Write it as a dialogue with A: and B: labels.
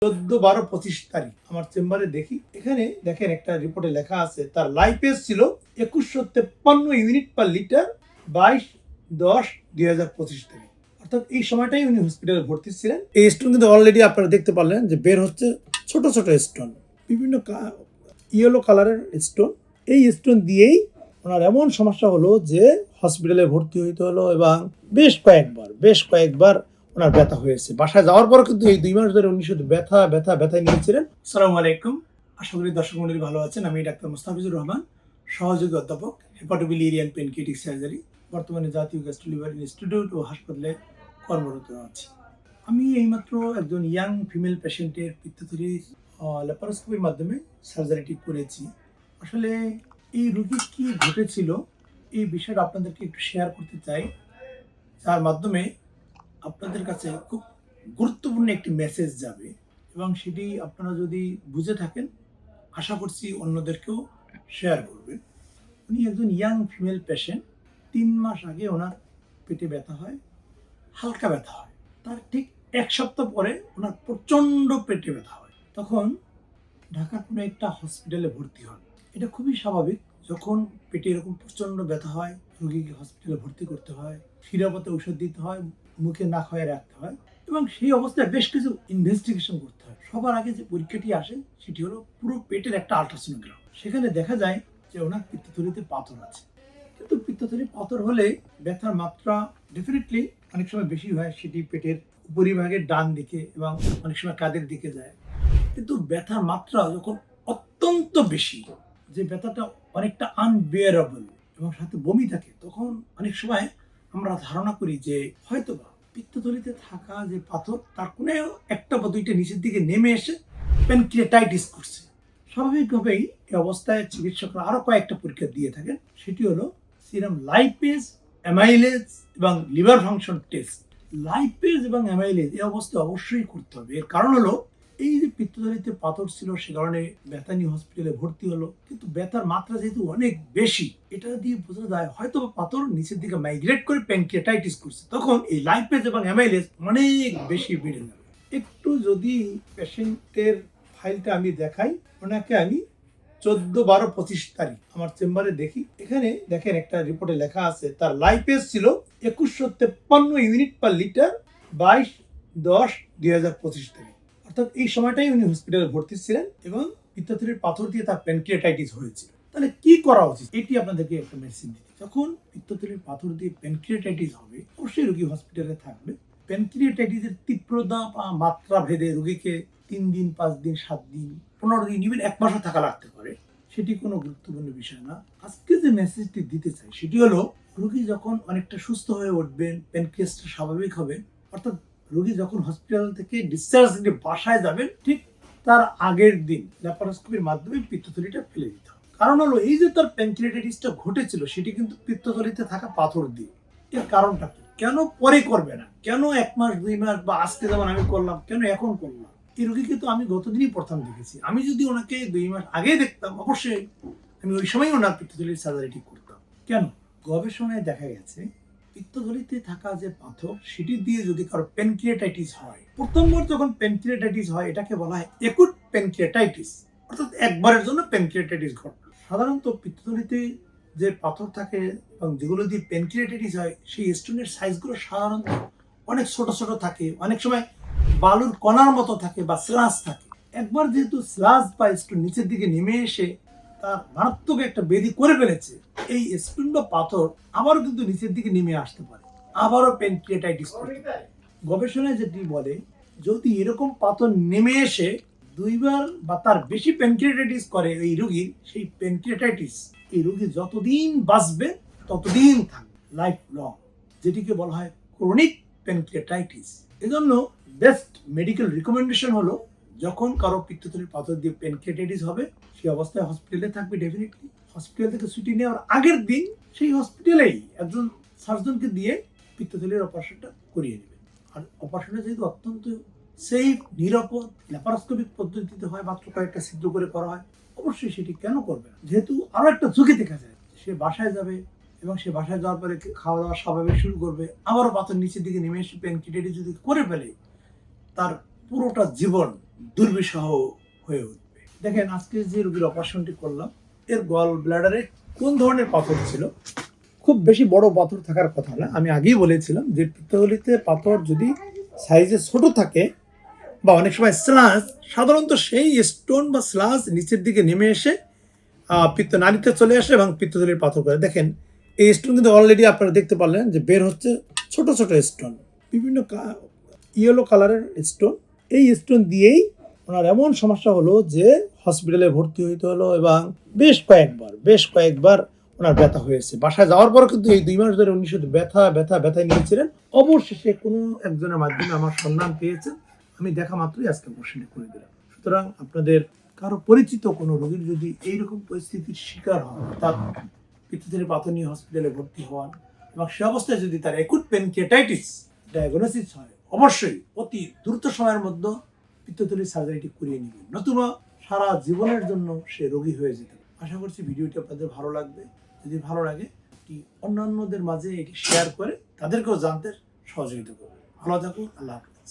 A: 14/12/25 আমার চেম্বারে দেখি, এখানে দেখেন একটা রিপোর্টে লেখা আছে তার লাইফেজ ছিল 2153 ইউনিট পার লিটার 22/10/2025 থেকে। অর্থাৎ এই সময়টাই উনি হসপিটালে ভর্তি ছিলেন। এই স্টোন কিন্তু অলরেডি আপনারা দেখতে পারলেন যে বের হচ্ছে ছোট ছোট স্টোন, বিভিন্ন ইয়েলো কালারের স্টোন। এই স্টোন দিয়েই ওনার এমন সমস্যা হলো যে হসপিটালে ভর্তি হইতে হলো এবং বেশ কয়েকবার ওনার ব্যথা হয়েছে। বাসায় যাওয়ার পর কিন্তু এই 2 মাস ধরে উনি শুধু ব্যথায় নিয়েছিলেন। আসসালামু আলাইকুম, আশা করি দর্শক মণ্ডলী ভালো আছেন। আমি ডাক্তার মোস্তাফিজুর রহমান, সহযোগী অধ্যাপক, হেপাটোবিলিয়ারি পেনকিয়াটিক সার্জারি, বর্তমানে জাতীয় গ্যাস্ট্রোলিভার ইনস্টিটিউট ও হাসপাতালে কর্মরত আছি। আমি এইমাত্র একজন ইয়াং ফিমেল পেশেন্টের পিত্তথলির ল্যাপারোস্কোপির মাধ্যমে সার্জারিটি করেছি। আসলে এই রোগীর কি ঘটেছিল এই বিষয়টা আপনাদেরকে একটু শেয়ার করতে চাই, যার মাধ্যমে আপনাদের কাছে খুব গুরুত্বপূর্ণ একটি মেসেজ যাবে এবং সেটি আপনারা যদি বুঝে থাকেন আশা করছি অন্যদেরকেও শেয়ার করবেন। উনি একজন ইয়াং ফিমেল পেশেন্ট। 3 মাস আগে ওনার পেটে ব্যথা হয়, হালকা ব্যথা হয়। তার ঠিক 1 সপ্তাহ পরে ওনার প্রচণ্ড পেটে ব্যথা হয়। তখন ঢাকার কোনো একটা হসপিটালে ভর্তি হন। এটা খুবই স্বাভাবিক, যখন পেটে এরকম প্রচণ্ড ব্যথা হয় রোগীকে হসপিটালে ভর্তি করতে হয়, শিরাপথে ঔষধ দিতে হয়, মুখে না খাওয়ায় রাখতে হয় এবং সেই অবস্থায় বেশ কিছু ইনভেস্টিগেশন করতে হয়। সবার আগে যে পরীক্ষাটি আসে সেটি হলো পুরো পেটের একটা আল্ট্রাসোনোগ্রাম। সেখানে দেখা যায় যে ওনার পিত্তথলিতে পাথর আছে। কিন্তু পিত্তথলি পাথর হলে ব্যথার মাত্রা ডেফিনেটলি অনেক সময় বেশি হয়, সেটি পেটের উপরিভাগের ডান দিকে এবং অনেক সময় কাঁধের দিকে যায়। কিন্তু ব্যথার মাত্রা যখন অত্যন্ত বেশি, যে ব্যথাটা অনেকটা আনবিয়ারেবল এবং সাথে বমি থাকে, তখন অনেক সময় আমরা ধারণা করি যে হয়তোবা পিত্তথলিতে থাকা যে পাথর তার কোনো একটা বা দুইটা নিচের দিকে নেমে এসে প্যানক্রিয়াটাইটিস করছে। স্বাভাবিকভাবেই এই অবস্থায় চিকিৎসকরা আরো কয়েকটা পরীক্ষা দিয়ে থাকেন। সেটি হলো সিরাম লাইপেজ, অ্যামাইলেজ এবং লিভার ফাংশন টেস্ট। লাইপেজ এবং অ্যামাইলেজ এই অবস্থায় অবশ্যই করতে হবে। এর কারণ হলো এই যে পিত্তথলিতে পাথর ছিল সে কারণে ব্যথা নিয়ে হসপিটালে ভর্তি হলো, কিন্তু ব্যথার মাত্রা যেহেতু অনেক বেশি, এটা দিয়ে বোঝা যায় হয়তো পাথর নিচের দিকে মাইগ্রেট করে প্যানক্রিয়াটাইটিস করছে। তখন এই লাইপেজ এবং অ্যামাইলেজ অনেক বেশি বেড়ে যাবে। একটু যদি পেশেন্টের ফাইলটা আমি দেখাই, ওনাকে আমি 14/12/25 আমার চেম্বারে দেখি, এখানে দেখেন একটা রিপোর্টে লেখা আছে তার লাইপেজ ছিল 2153 ইউনিট পার লিটার 22/10/2025 থেকে। অর্থাৎ এই সময়টাই উনি হসপিটালে ভর্তি ছিলেন এবং পিত্তথলির পাথর দিয়ে তার প্যানক্রিয়াটাইটিস হয়েছিল। তাহলে কি করা উচিত, এটি আপনাদেরকে একটা মেডিসিন দিচ্ছি। যখন পিত্তথলির পাথর দিয়ে প্যানক্রিয়াটাইটিস হবে অবশ্যই রোগী হসপিটালে থাকবে। প্যানক্রিয়াটাইটিসের তীব্রতা বা মাত্রা ভেদে রোগীকে 3 দিন, 5 দিন, 7 দিন, 15 দিন, ইভেন 1 মাসও থাকা লাগতে পারে। সেটি কোনো গুরুত্বপূর্ণ বিষয় না। আজকে যে মেসেজটি দিতে চাই সেটি হলো, রোগী যখন অনেকটা সুস্থ হয়ে উঠবেন, প্যানক্রিয়াসটা স্বাভাবিক হবে, অর্থাৎ রোগী যখন হসপিটাল থেকে ডিসচার্জ নিয়ে বাসায় যাবেন ঠিক তার আগের দিন ল্যাপারোস্কোপির মাধ্যমে পিত্তথলিটা ফেলে দিতে হবে। কারণ হলো এই যে তার প্যানক্রিয়াটাইটিসটা ঘটেছিল সেটি কিন্তু পিত্তথলিতে থাকা পাথর দিয়ে। এর কারণটা কি? কেন পরে করবে না? কেন 1 মাস, 2 মাস বা আজকে যেমন আমি করলাম, কেন এখন করলাম? এই রোগীকে তো আমি গতদিনই প্রথম দেখেছি। আমি যদি ওনাকে 2 মাস আগে দেখতাম অবশ্যই আমি ওই সময় ওনার পিত্তথলির সার্জারিটি করতাম। কেন? গবেষণায় দেখা গেছে পিত্তথলিতে থাকা যে পাথর সেটি দিয়ে যদি কারো প্যানক্রিয়াটাইটিস হয়, প্রথমবার যখন প্যানক্রিয়াটাইটিস হয় এটাকে বলা হয় একুট প্যানক্রিয়াটাইটিস, অর্থাৎ একবারের জন্য প্যানক্রিয়াটাইটিস ঘটনা। সাধারণত পিত্তথলিতে যে পাথর থাকে এবং যেগুলো দিয়ে প্যানক্রিয়াটাইটিস হয় সেই স্টোনের সাইজগুলো সাধারণত অনেক ছোট ছোট থাকে, অনেক সময় বালুর কণার মতো থাকে বা স্লাস থাকে। একবার যেহেতু স্লাস বা স্টোন নিচের দিকে নেমে এসে তার মারাত্মক একটা বেধি করে ফেলেছে, এই স্টোন বা পাথর আবারও কিন্তু নিচের দিকে নেমে আসতে পারে, আবারও প্যানক্রিয়াটাইটিস করতে পারে। গবেষণায় যেটি বলে, যদি এরকম পাথর নেমে এসে 2 বার বা তার বেশি প্যানক্রিয়াটাইটিস করে এই রোগীর, সেই প্যানক্রিয়াটাইটিস এই রোগী যতদিন বাঁচবে ততদিন থাকবে, লাইফ লং, যেটিকে বলা হয় ক্রনিক প্যানক্রিয়াটাইটিস। এজন্য বেস্ট মেডিকেল রিকমেন্ডেশন হলো, যখন কারো পিত্তথলির পাথর দিয়ে প্যানক্রিয়াটাইটিস হবে সেই অবস্থায় হসপিটালে থাকবে। ডেফিনেটলি হসপিটাল থেকে ছুটি নেওয়ার আগের দিন সেই হসপিটালেই একজন সার্জনকে দিয়ে পিত্তথলির অপারেশনটা করিয়ে নেবেন। আর অপারেশনটা যেহেতু অত্যন্ত সেফ, নিরাপদ, ল্যাপারোস্কোপিক পদ্ধতিতে হয়, মাত্র কয়েকটা ছিদ্র করে করা হয়, অবশ্যই সেটি কেন করবে না? যেহেতু আরো একটা ঝুঁকি দেখা যায়, সে বাসায় যাবে এবং সে বাসায় যাওয়ার পরে খাওয়া দাওয়া স্বাভাবিক শুরু করবে, আবারও পাথর নিচের দিকে নেমে এসে প্যানক্রিয়াটাইটিস যদি করে ফেলে, তার পুরোটা জীবন দুর্বিষহ হয়ে উঠবে। দেখেন আজকে যে রোগীর অপারেশনটি করলাম এর গল ব্লাডারে কোন ধরনের পাথর ছিল। খুব বেশি বড় পাথর থাকার কথা না। আমি আগেই বলেছিলাম যে পিত্তথলিতে পাথর যদি সাইজে ছোট থাকে বা অনেক সময় স্লাস, সাধারণত সেই স্টোন বা স্লাস নিচের দিকে নেমে এসে পিত্তনালীতে চলে আসে এবং পিত্তথলির পাথর করে। দেখেন এই স্টোন কিন্তু অলরেডি আপনারা দেখতে পারলেন যে বের হচ্ছে ছোট ছোট স্টোন, বিভিন্ন ইয়েলো কালারের স্টোন। এই স্টোন দিয়েই ওনার এমন সমস্যা হলো যে হসপিটালে ভর্তি হইতে হলো এবং বেশ কয়েকবার ওনার ব্যথা হয়েছে। বাসায় যাওয়ার পর কিন্তু এই 2 মাস ধরে উনি শুধু ব্যথায় নিয়েছিলেন। অবশেষে কোনো একজনের মাধ্যমে আমার সন্ধান পেয়েছেন। আমি দেখা মাত্রই আজকে অপারেশনটি করে দিলাম। সুতরাং আপনাদের কারো পরিচিত কোনো রোগীর যদি এইরকম পরিস্থিতির শিকার হয়, তার পিত্তথলির পাথর নিয়ে হসপিটালে ভর্তি হওয়ান এবং সে অবস্থায় যদি তার অ্যাকুট পেনকিয়াটাইটিস ডায়াগনোসিস হয়, অবশ্যই অতি দ্রুত সময়ের মধ্যে পিত্তথলির সার্জারিটি করিয়ে নেবেন, নতুবা সারা জীবনের জন্য সে রোগী হয়ে যেতে পারে। আশা করছি ভিডিওটি আপনাদের ভালো লাগবে। যদি ভালো লাগে এটি অন্যান্যদের মাঝে এটি শেয়ার করে তাদেরকেও জানতে সহযোগিতা করবে। ভালো থাকুন। আল্লাহ হাফেজ।